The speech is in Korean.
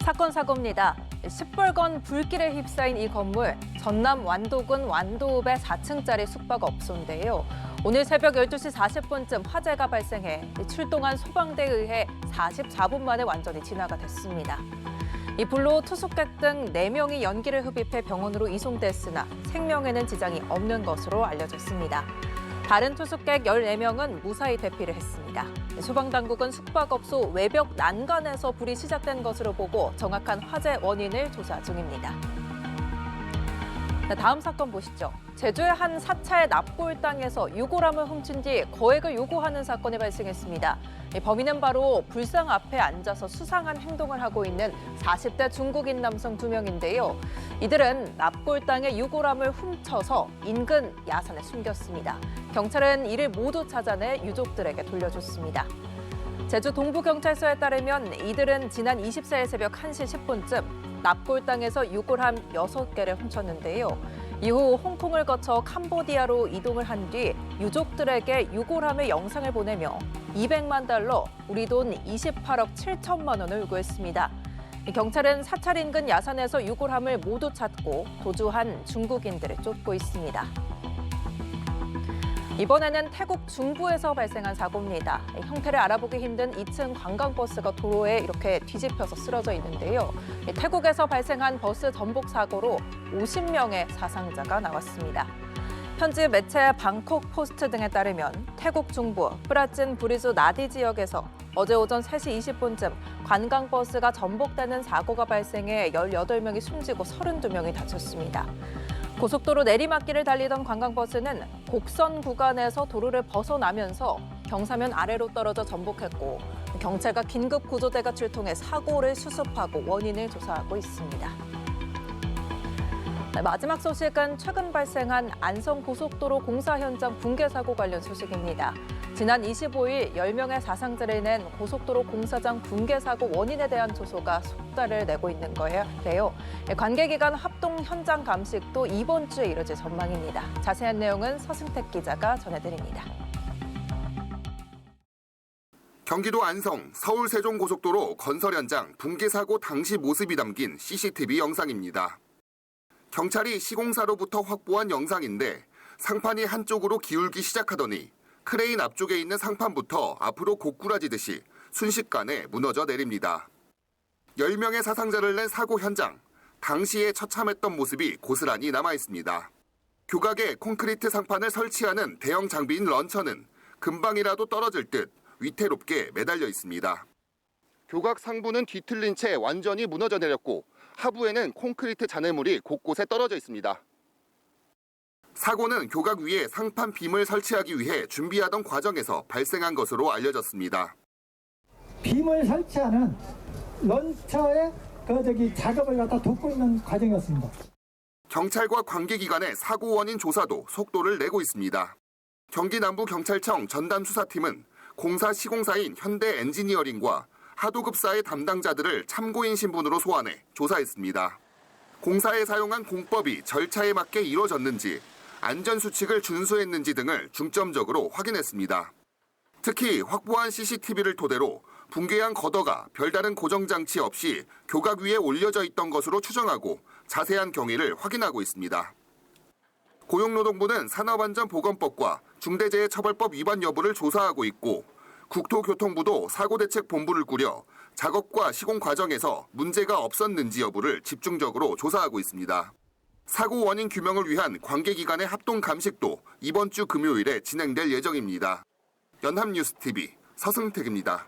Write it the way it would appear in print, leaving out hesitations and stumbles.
사건입니다. 시뻘건 불길에 휩싸인 이 건물, 전남 완도군 완도읍의 4층짜리 숙박업소인데요. 오늘 새벽 12시 40분쯤 화재가 발생해 출동한 소방대에 의해 44분 만에 완전히 진화가 됐습니다. 이 불로 투숙객 등 4명이 연기를 흡입해 병원으로 이송됐으나 생명에는 지장이 없는 것으로 알려졌습니다. 다른 투숙객 14명은 무사히 대피를 했습니다. 소방당국은 숙박업소 외벽 난간에서 불이 시작된 것으로 보고 정확한 화재 원인을 조사 중입니다. 다음 사건 보시죠. 제주의 한 사찰 납골 땅에서 유골함을 훔친 뒤 거액을 요구하는 사건이 발생했습니다. 범인은 바로 불상 앞에 앉아서 수상한 행동을 하고 있는 40대 중국인 남성 2명인데요. 이들은 납골 땅의 유골함을 훔쳐서 인근 야산에 숨겼습니다. 경찰은 이를 모두 찾아내 유족들에게 돌려줬습니다. 제주 동부경찰서에 따르면 이들은 지난 24일 새벽 1시 10분쯤 납골 땅에서 유골함 6개를 훔쳤는데요. 이후 홍콩을 거쳐 캄보디아로 이동을 한 뒤 유족들에게 유골함의 영상을 보내며 200만 달러, 우리 돈 28억 7천만 원을 요구했습니다. 경찰은 사찰 인근 야산에서 유골함을 모두 찾고 도주한 중국인들을 쫓고 있습니다. 이번에는 태국 중부에서 발생한 사고입니다. 형태를 알아보기 힘든 2층 관광버스가 도로에 이렇게 뒤집혀서 쓰러져 있는데요. 태국에서 발생한 버스 전복 사고로 50명의 사상자가 나왔습니다. 현지 매체 방콕 포스트 등에 따르면 태국 중부 프라친 부리주 나디 지역에서 어제 오전 3시 20분쯤 관광버스가 전복되는 사고가 발생해 18명이 숨지고 32명이 다쳤습니다. 고속도로 내리막길을 달리던 관광버스는 곡선 구간에서 도로를 벗어나면서 경사면 아래로 떨어져 전복했고 경찰과 긴급 구조대가 출동해 사고를 수습하고 원인을 조사하고 있습니다. 마지막 소식은 최근 발생한 안성고속도로 공사 현장 붕괴 사고 관련 소식입니다. 지난 25일 10명의 사상자를 낸 고속도로 공사장 붕괴 사고 원인에 대한 조소가 속달을 내고 있는 거예요. 관계기관 합동 현장 감식도 이번 주에 이뤄질 전망입니다. 자세한 내용은 서승택 기자가 전해드립니다. 경기도 안성 서울 세종고속도로 건설 현장 붕괴 사고 당시 모습이 담긴 CCTV 영상입니다. 경찰이 시공사로부터 확보한 영상인데 상판이 한쪽으로 기울기 시작하더니 크레인 앞쪽에 있는 상판부터 앞으로 고꾸라지듯이 순식간에 무너져 내립니다. 10명의 사상자를 낸 사고 현장, 당시에 처참했던 모습이 고스란히 남아있습니다. 교각에 콘크리트 상판을 설치하는 대형 장비인 런처는 금방이라도 떨어질 듯 위태롭게 매달려 있습니다. 교각 상부는 뒤틀린 채 완전히 무너져 내렸고 하부에는 콘크리트 잔해물이 곳곳에 떨어져 있습니다. 사고는 교각 위에 상판 빔을 설치하기 위해 준비하던 과정에서 발생한 것으로 알려졌습니다. 빔을 설치하는 런처의 작업을 갖다 돕고 있는 과정이었습니다. 경찰과 관계기관의 사고 원인 조사도 속도를 내고 있습니다. 경기 남부경찰청 전담수사팀은 공사 시공사인 현대엔지니어링과 하도급사의 담당자들을 참고인 신분으로 소환해 조사했습니다. 공사에 사용한 공법이 절차에 맞게 이루어졌는지, 안전수칙을 준수했는지 등을 중점적으로 확인했습니다. 특히 확보한 CCTV를 토대로 붕괴한 걷어가 별다른 고정장치 없이 교각 위에 올려져 있던 것으로 추정하고 자세한 경위를 확인하고 있습니다. 고용노동부는 산업안전보건법과 중대재해처벌법 위반 여부를 조사하고 있고 국토교통부도 사고대책본부를 꾸려 작업과 시공 과정에서 문제가 없었는지 여부를 집중적으로 조사하고 있습니다. 사고 원인 규명을 위한 관계기관의 합동 감식도 이번 주 금요일에 진행될 예정입니다. 연합뉴스TV 서승택입니다.